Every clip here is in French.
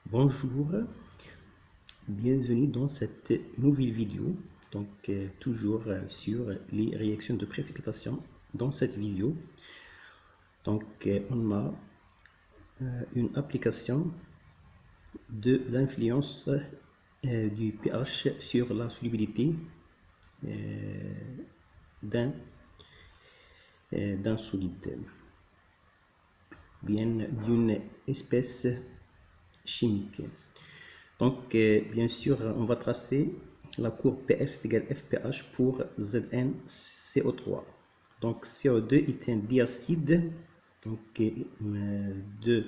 Bonjour, bienvenue dans cette nouvelle vidéo, toujours sur les réactions de précipitation. Dans cette vidéo, on a une application de l'influence du pH sur la solubilité d'un solide, bien d'une espèce chimique. Bien sûr, on va tracer la courbe PS égale FPH pour ZnCO3. Donc, CO2 est un diacide de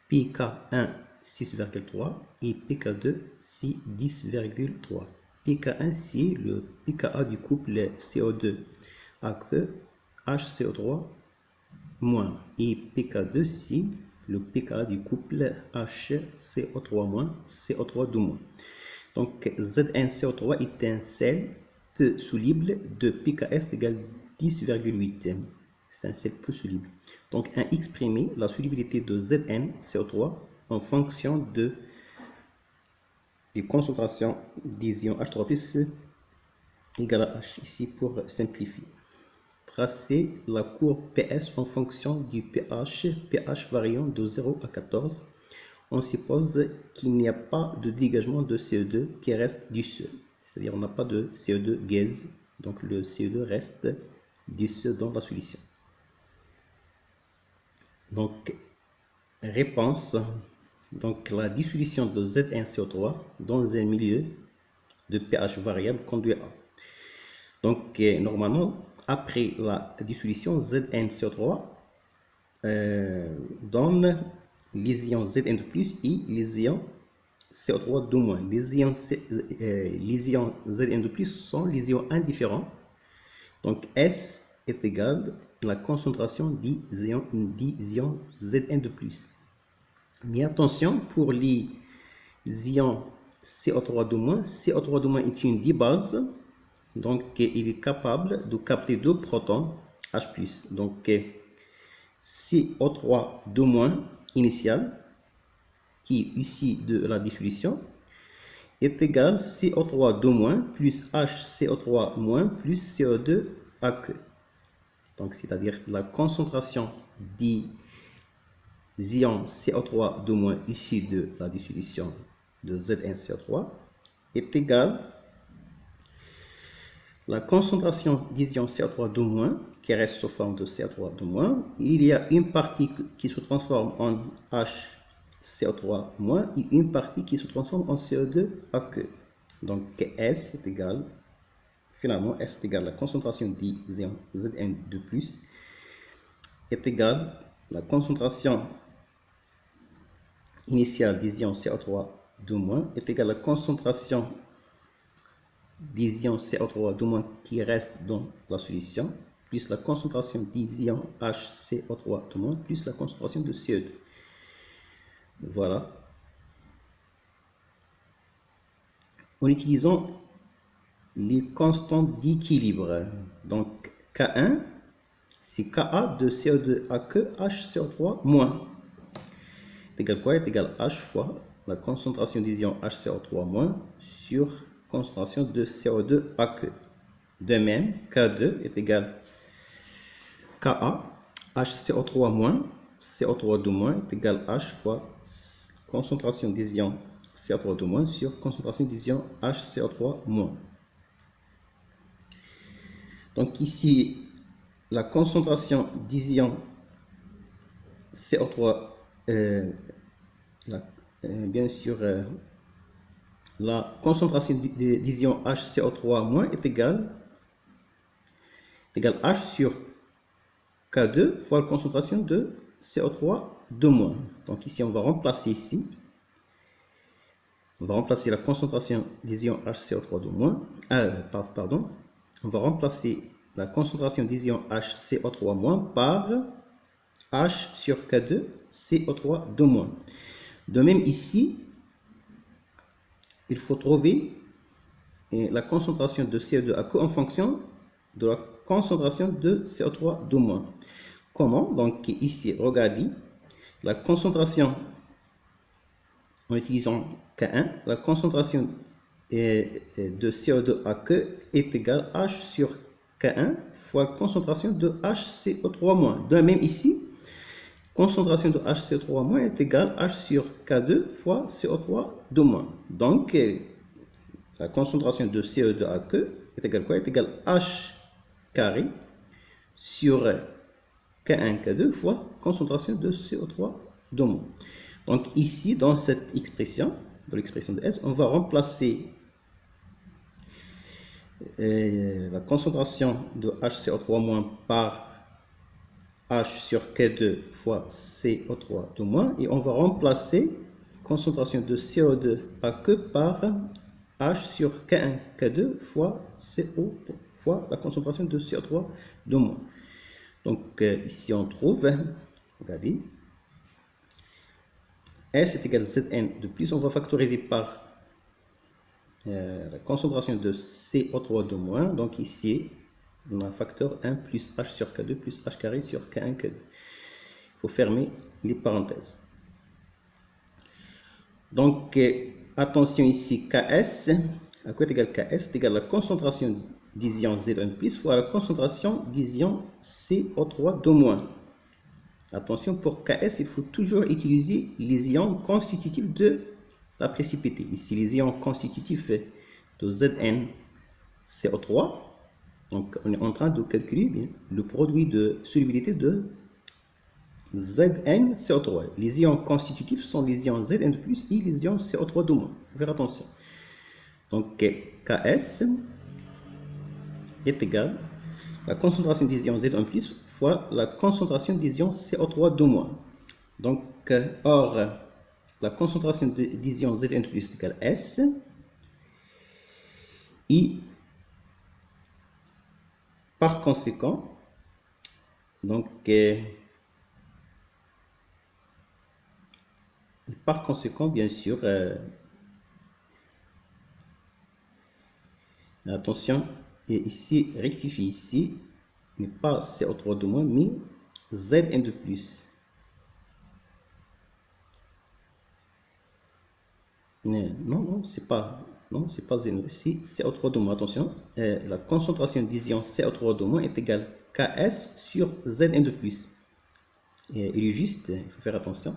pK1 6,3 et pK2 c'est 10,3. pK1 c'est le pKa du couple CO2 aqueux HCO3 moins et pK2 c'est le pKa du couple HCO3- CO3-. Donc ZnCO3 est un sel peu soluble de pKs égale 10,8. C'est un sel peu soluble. Donc on exprimer la solubilité de ZnCO3 en fonction des concentrations des ions H3+ égale à H ici pour simplifier. Tracer la courbe PS en fonction du pH variant de 0 à 14. On suppose qu'il n'y a pas de dégagement de CO2 qui reste dissous. C'est-à-dire on n'a pas de CO2 gaz, donc le CO2 reste dissous dans la solution. Donc, réponse. Donc, la dissolution de ZnCO3 dans un milieu de pH variable conduit à. Donc, normalement, après la dissolution, ZnCO3 donne les ions Zn de plus et les ions CO3 de moins. Les ions Zn de plus sont les ions indifférents. Donc, S est égal à la concentration des ions Zn de plus. Mais attention, pour les ions CO3 de moins, CO3 de moins est une dibase. Donc, il est capable de capter 2 protons H+. Donc, CO3 de moins initial, qui est ici de la dissolution, est égal à CO3 de moins plus HCO3 moins plus CO2 aqueux. Donc, c'est-à-dire la concentration des ions CO3 de moins ici de la dissolution de ZnCO3 est égale la concentration des ions CO3 de moins qui reste sous forme de CO3 de moins. Il y a une partie qui se transforme en HCO3 moins et une partie qui se transforme en CO2 aqueux. Donc S est égal, finalement S est égal à la concentration des ions Zn de plus est égal à la concentration initiale des ions CO3 de moins est égal à la concentration des ions CO3 de moins qui reste dans la solution, plus la concentration des ions HCO3 de moins, plus la concentration de CO2. Voilà. En utilisant les constantes d'équilibre, donc K1, c'est Ka de CO2 aqueux HCO3 moins. C'est égal quoi? C'est égal H fois la concentration des ions HCO3 moins sur concentration de CO2 aqueux. De même, K2 est égal Ka, HCO3 moins, CO3 de moins est égal H fois concentration des ions CO3 de moins sur concentration des ions HCO3 moins. Donc ici, la concentration des ions CO3, bien sûr, la concentration des ions HCO3 moins est égale H sur K2 fois la concentration de CO3 de moins. Donc ici, on va remplacer ici. On va remplacer la concentration des ions HCO3 de moins. Pardon. On va remplacer la concentration des ions HCO3 moins par H sur K2 CO3 de moins. De même ici, il faut trouver la concentration de CO2 aqueux en fonction de la concentration de CO3 de moins. Comment? Donc ici, regardez, la concentration en utilisant K1, la concentration de CO2 à queue est égale à H sur K1 fois la concentration de HCO3-. De même ici, concentration de HCO3- est égale à H sur K2 fois CO3-. Donc, la concentration de CO2 à queue est égale à quoi? Est égale à H carré sur K1, K2 fois concentration de CO3-. Donc ici, dans cette expression, dans l'expression de S, on va remplacer la concentration de HCO3- par H sur K2 fois CO3- et on va remplacer concentration de CO2 à queue par H sur K1, K2 fois CO fois la concentration de CO3-. Donc ici on trouve, regardez, S est égal à Zn de plus, on va factoriser par la concentration de CO3-. Donc ici, on a un facteur 1 plus H sur K2 plus H carré sur K1, K2. Il faut fermer les parenthèses. Donc, attention ici, Ks, à quoi est égal Ks? C'est égal à la concentration des ions Zn+ fois la concentration des ions CO3-. Attention, pour Ks, il faut toujours utiliser les ions constitutifs de la précipité. Ici, les ions constitutifs de Zn CO3. Donc, on est en train de calculer le produit de solubilité de Zn CO3. Les ions constitutifs sont les ions Zn+ et les ions CO3-. Il faut faire attention. Donc, Ks est égal à la concentration des ions Zn+ fois la concentration des ions CO3-. Donc, or, la concentration des ions Zn+ est égale à S. Et par conséquent, donc, bien sûr, attention, et ici, rectifie ici, mais pas CO3-, mais Zn+. Non, c'est pas Zn, c'est CO3-. Attention, la concentration des ions CO3-, est égale à Ks sur Zn+. Il est juste, il faut faire attention.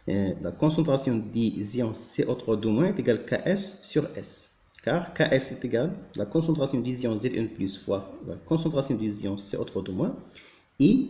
La concentration des ions CO3- est égale à Ks sur S. Car Ks est égal à la concentration des ions Zn+ fois la concentration des ions CO3- et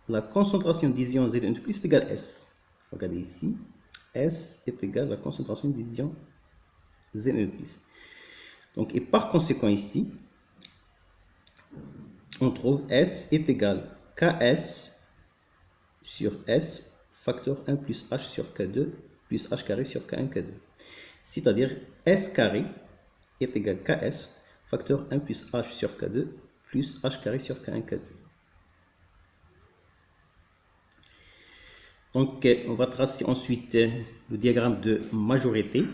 la concentration des ions Zn+ est égale à S. Regardez ici, S est égal à la concentration des ions Zn+. Donc, et par conséquent ici, on trouve S est égal à Ks sur S facteur 1 plus H sur K2 plus H carré sur K1, K2. C'est-à-dire S carré est égal à Ks facteur 1 plus H sur K2 plus H carré sur K1, K2. Donc, on va tracer ensuite le diagramme de majorité.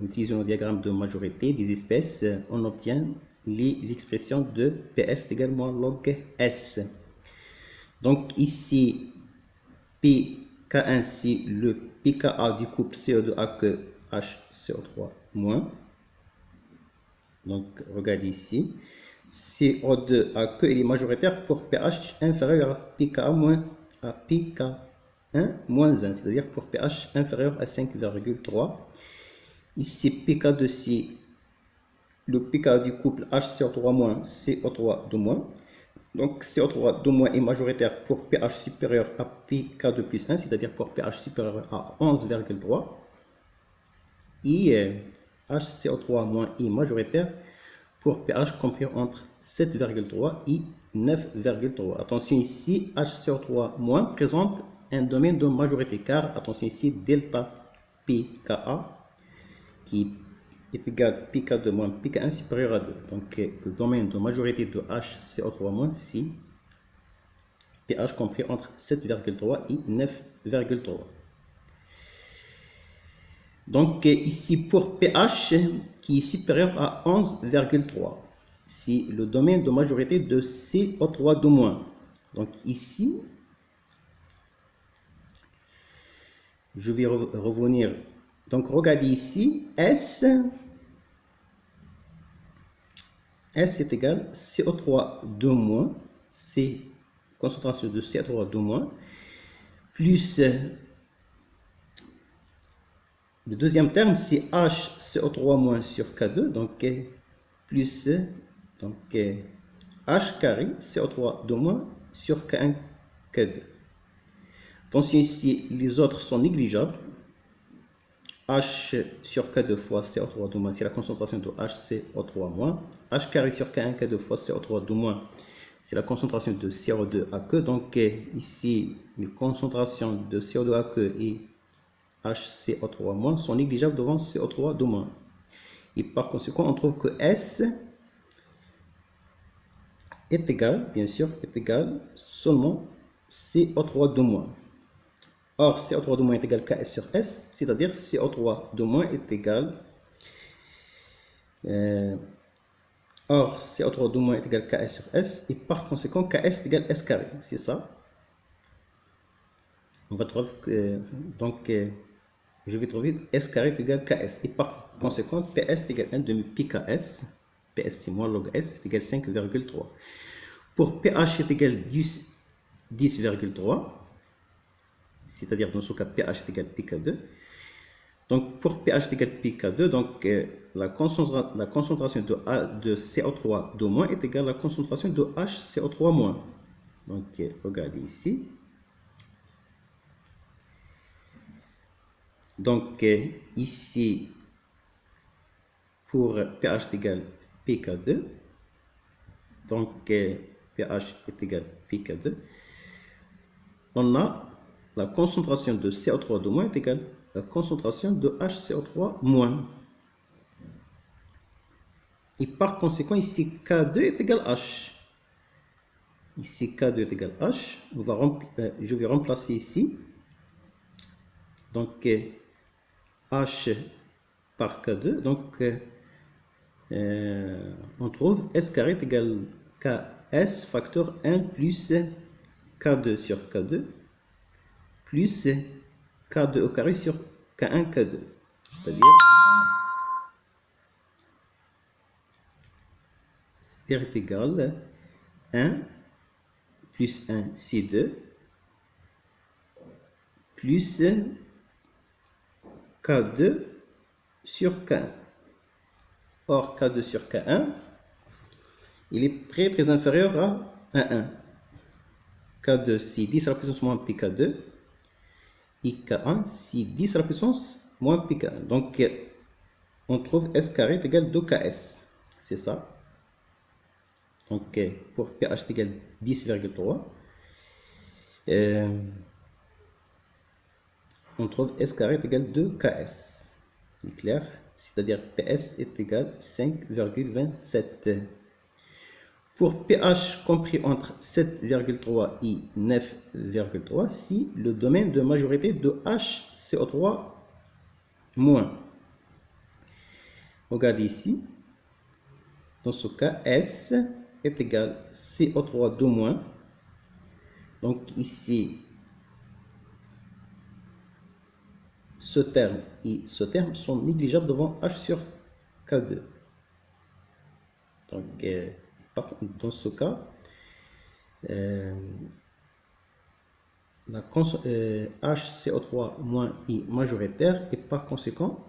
En utilisant le diagramme de majorité des espèces, on obtient les expressions de PS également log S. Donc, ici, PK1, c'est le pKa du couple CO2 à que HCO3-. Donc, regardez ici. CO2 à que il est majoritaire pour pH inférieur à pKa moins à pK1 moins 1, c'est-à-dire pour pH inférieur à 5,3. Ici, pK2, c'est le pKa du couple HCO3- CO3-. Donc, CO3- est majoritaire pour pH supérieur à pK2 plus 1, c'est-à-dire pour pH supérieur à 11,3. Et HCO3- est majoritaire pour pH compris entre 7,3 et 9,3. Attention ici, HCO3- présente un domaine de majorité, car attention ici, delta pKa qui est égal à pK2 moins pK1 supérieur à 2. Donc, le domaine de majorité de HCO3- c'est pH compris entre 7,3 et 9,3. Donc, ici, pour pH qui est supérieur à 11,3, c'est le domaine de majorité de CO3-. Donc, ici, je vais revenir. Donc, regardez ici, S est égal à CO3 2-, C, concentration de CO3 2-, plus le deuxième terme, c'est HCO3- sur K2, donc plus donc, H carré CO3 2- sur K1, K2. Attention ici, les autres sont négligeables. H sur K2 fois CO3 2-, c'est la concentration de HCO3-. H carré sur K1, K2 fois CO3 2-, c'est la concentration de CO2 à queue. Donc ici, les concentrations de CO2 à queue et HCO3- sont négligeables devant CO3 2-. Et par conséquent, on trouve que S est égal, bien sûr, est égal seulement CO3 2-. Or, CO3 2- est égal KS sur S, c'est-à-dire CO3 2- est égal or, CO3 2- est égal KS sur S, et par conséquent, KS est égal S carré. C'est ça. On va trouver que, donc, je vais trouver S carré est égal KS. Et par conséquent, PS est égal 1/2 πKS. PS, c'est moins log S, est égal 5,3. Pour pH est égal 10,3. C'est-à-dire, dans ce cas, pH est égal pK2. Donc, pour pH est égal pK2, donc la concentration de CO3 2- est égale à la concentration de HCO3-. Donc, regardez ici. Donc, ici, pour pH est égal pK2, donc pH est égal pK2, on a la concentration de CO3 2- est égale à la concentration de HCO3-. Et par conséquent, ici, K2 est égal à H. Ici, K2 est égal à H. Je vais remplacer ici. Donc, H par K2. Donc, on trouve S carré est égal à KS facteur 1 plus K2 sur K2 plus K2 au carré sur K1, K2. C'est-à-dire est égal à 1 plus 1, c'est 2, plus K2 sur K1. Or, K2 sur K1, il est très inférieur à 1. K2, c'est 10 à la puissance moins pK2. Et K1, c'est 10 à la puissance moins pK1. Donc, on trouve S carré est égal à 2KS. C'est ça. Donc, pour pH est égal à 10,3. On trouve S carré est égal à 2KS. C'est clair? C'est-à-dire PS est égal à 5,27. Pour pH compris entre 7,3 et 9,3, si le domaine de majorité de HCO3-. Regardez ici. Dans ce cas, S est égal à CO3 2-. Donc ici, ce terme et ce terme sont négligeables devant H sur K2. Donc, dans ce cas, HCO3- est majoritaire et par conséquent,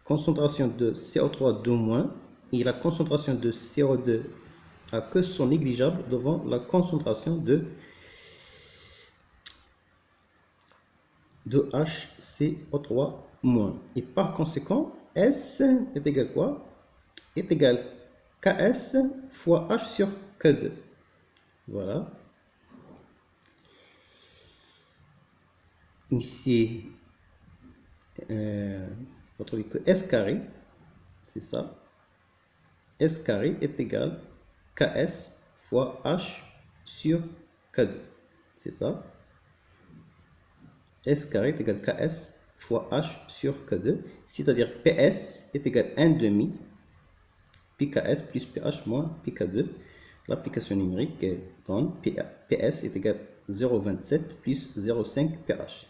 concentration de CO3 2- et la concentration de CO2 à queue sont négligeables devant la concentration de HCO3-. Et par conséquent, S est égal à quoi? Est égal à KS fois H sur K2. Voilà. Ici, on trouve que S carré, c'est ça. S carré est égal à KS fois H sur K2. C'est ça. S carré est égal à KS fois H sur K2. C'est-à-dire PS est égal à 1/2 pKS plus pH moins pK2. L'application numérique donne PS est égal à 0,27 plus 0,5 pH.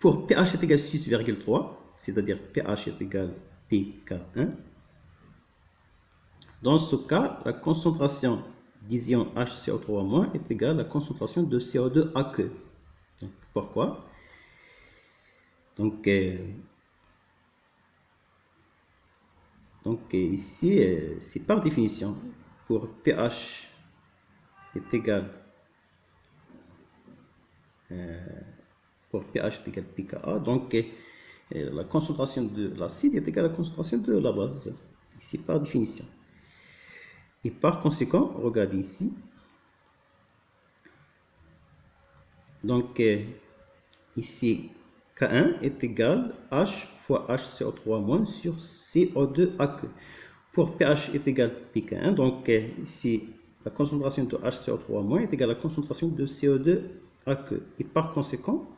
Pour pH est égal à 6,3, c'est-à-dire pH est égal à pK1, dans ce cas, la concentration d'ion HCO3- est égale à la concentration de CO2 aqueux. Donc, pourquoi? Donc ici, c'est par définition, pour pH est égal pour pH est égal à pKa, donc la concentration de l'acide est égale à la concentration de la base, ici par définition. Et par conséquent, regardez ici, donc ici K1 est égal à H fois HCO3- sur CO2 aqueux. Pour pH est égal à pK1, donc ici la concentration de HCO3- est égale à la concentration de CO2 aqueux. Et par conséquent,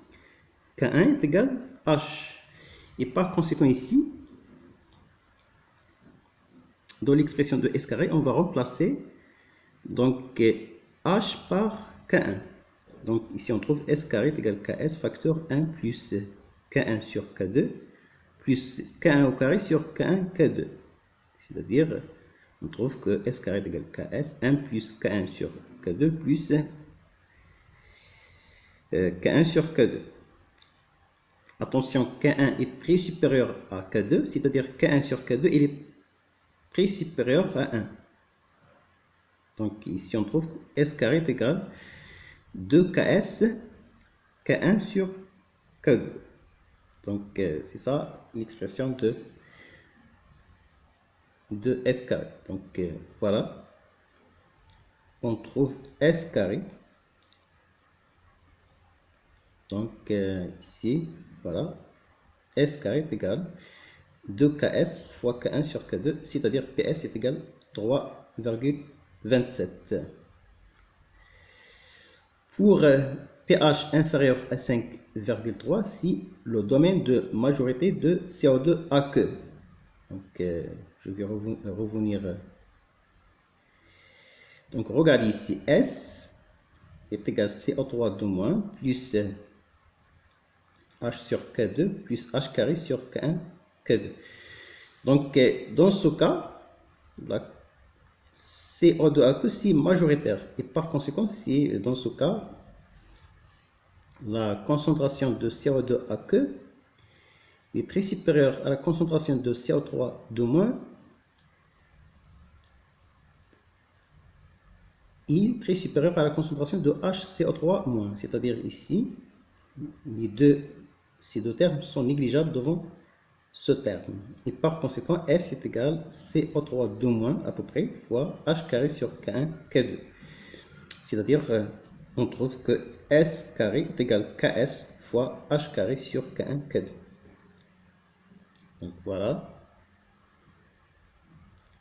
K1 est égal à H. Et par conséquent ici, dans l'expression de S carré, on va remplacer donc H par K1. Donc ici on trouve S carré est égal à KS facteur 1 plus K1 sur K2 plus K1 au carré sur K1 K2. C'est-à-dire, on trouve que S carré est égal à KS 1 plus K1 sur K2 plus K1 sur K2. Attention, K1 est très supérieur à K2, c'est-à-dire K1 sur K2, il est très supérieur à 1. Donc ici on trouve que S carré est égal à 2KS K1 sur K2. Donc c'est ça l'expression de S carré. Donc voilà, on trouve S carré. Donc ici, voilà, S carré est égal à 2KS fois K1 sur K2, c'est-à-dire PS est égal à 3,27. Pour pH inférieur à 5,3, si le domaine de majorité de CO2 aqueux. Donc, je vais revenir. Donc, regardez ici, S est égal à CO3 de moins plus H sur K2 plus H carré sur K1 K2. Donc, dans ce cas, la CO2 aqueux, c'est majoritaire. Et par conséquent, c'est dans ce cas, la concentration de CO2 aqueux est très supérieure à la concentration de CO3 de moins et très supérieure à la concentration de HCO3 moins. C'est-à-dire ici, ces deux termes sont négligeables devant ce terme. Et par conséquent, S est égal à CO3 de moins à peu près fois H carré sur K1 K2. C'est-à-dire, on trouve que S carré est égal à KS fois H carré sur K1 K2. Donc voilà,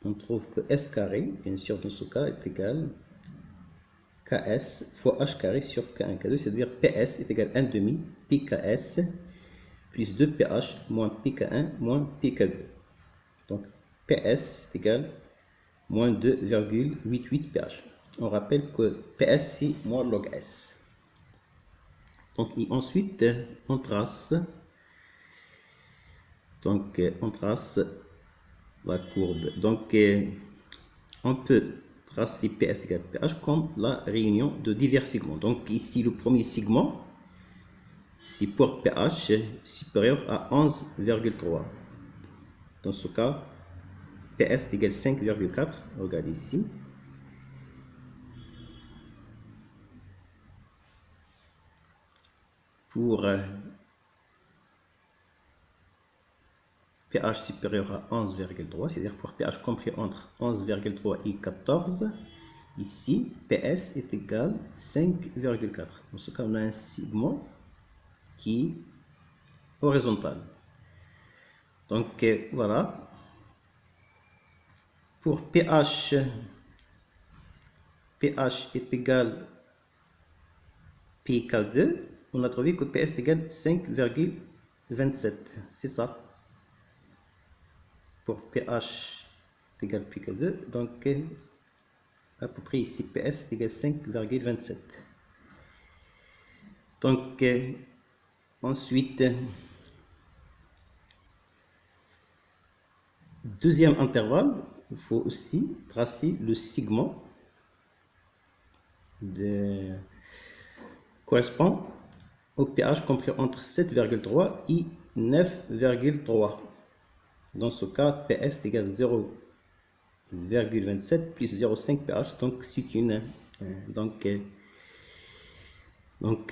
on trouve que S carré, bien sûr dans ce cas, est égal à KS fois H carré sur K1 K2, c'est-à-dire PS est égal à 1 demi PKS plus 2 PH moins PK1 moins PK2. Donc PS est égal à moins 2,88 pH. On rappelle que PS c'est moins log S. Donc et ensuite on trace. Donc on trace la courbe. Donc on peut tracer PS égale pH comme la réunion de divers segments. Donc ici le premier segment c'est pour pH supérieur à 11,3. Dans ce cas, PS égale 5,4. Regardez ici. Pour pH supérieur à 11,3, c'est-à-dire pour pH compris entre 11,3 et 14, ici, PS est égal à 5,4. Dans ce cas, on a un segment qui est horizontal. Donc, voilà. Pour pH est égal à pK2, on a trouvé que PS est égal à 5,27. C'est ça. Pour pH est égal à pK2, donc à peu près ici PS est égal à 5,27. Donc Ensuite, deuxième intervalle, il faut aussi tracer le segment correspond au pH compris entre 7,3 et 9,3. Dans ce cas, PS égale 0,27 plus 0,5 pH. Donc, c'est une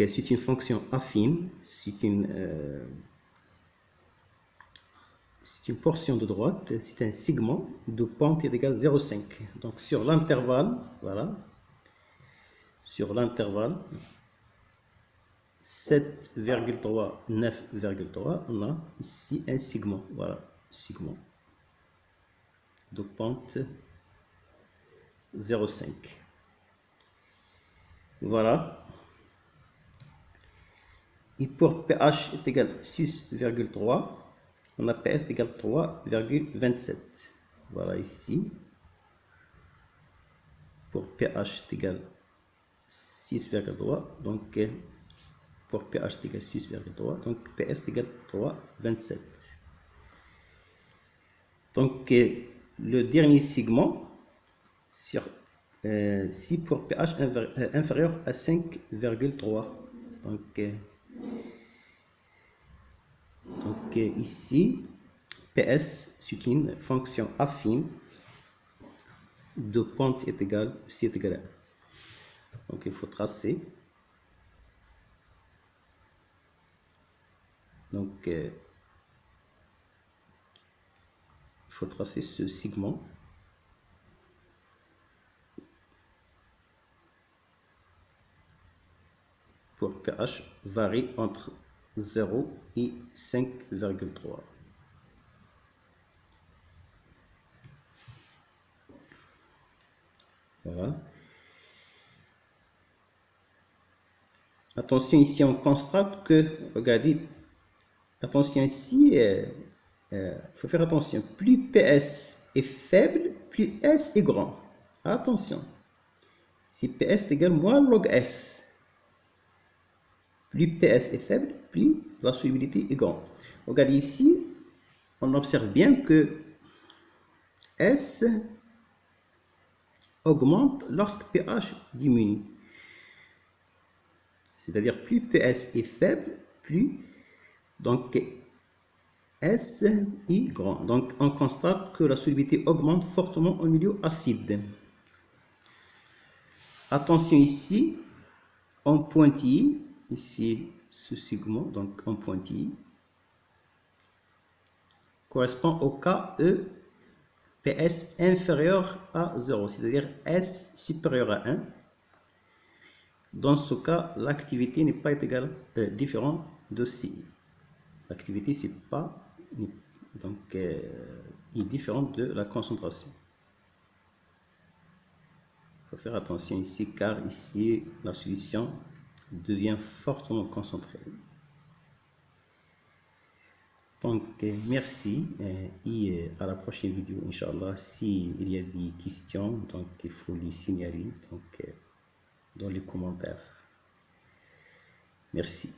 c'est une fonction affine, c'est une portion de droite, c'est un segment de pente égale 0,5. Donc sur l'intervalle, voilà, sur l'intervalle 7,3, 9,3, on a ici un segment, voilà, segment de pente 0,5. Voilà. Et pour pH est égal à 6,3, on a PS égale 3,27. Voilà ici. Pour pH est égal 6,3. Donc, pour pH est égal 6,3. Donc, PS est égal 3,27. Donc, le dernier segment, sur, si pour pH inférieur à 5,3. Donc ici, PS, c'est une fonction affine de pente est égale, C est égal à 1. Donc il faut tracer. Donc il faut tracer ce segment. Pour pH varie entre 0 et 5,3. Voilà. Attention ici, on constate que, regardez, attention ici, faut faire attention. Plus PS est faible, plus S est grand. Attention. Si PS est égal à moins log S, plus PS est faible, plus la solubilité est grande. Regardez ici, on observe bien que S augmente lorsque pH diminue. C'est-à-dire plus PS est faible, plus donc S est grand. Donc on constate que la solubilité augmente fortement au milieu acide. Attention ici, en pointillé, ici ce segment, donc en pointillé, correspond au cas E PS inférieur à 0, c'est-à-dire S supérieur à 1. Dans ce cas, l'activité n'est pas égale, différente de C. L'activité, c'est pas, donc, est différente de la concentration. Il faut faire attention ici, car ici, la solution devient fortement concentrée. Donc, merci et à la prochaine vidéo, Inch'Allah. S'il y a des questions, donc il faut les signaler donc, dans les commentaires. Merci.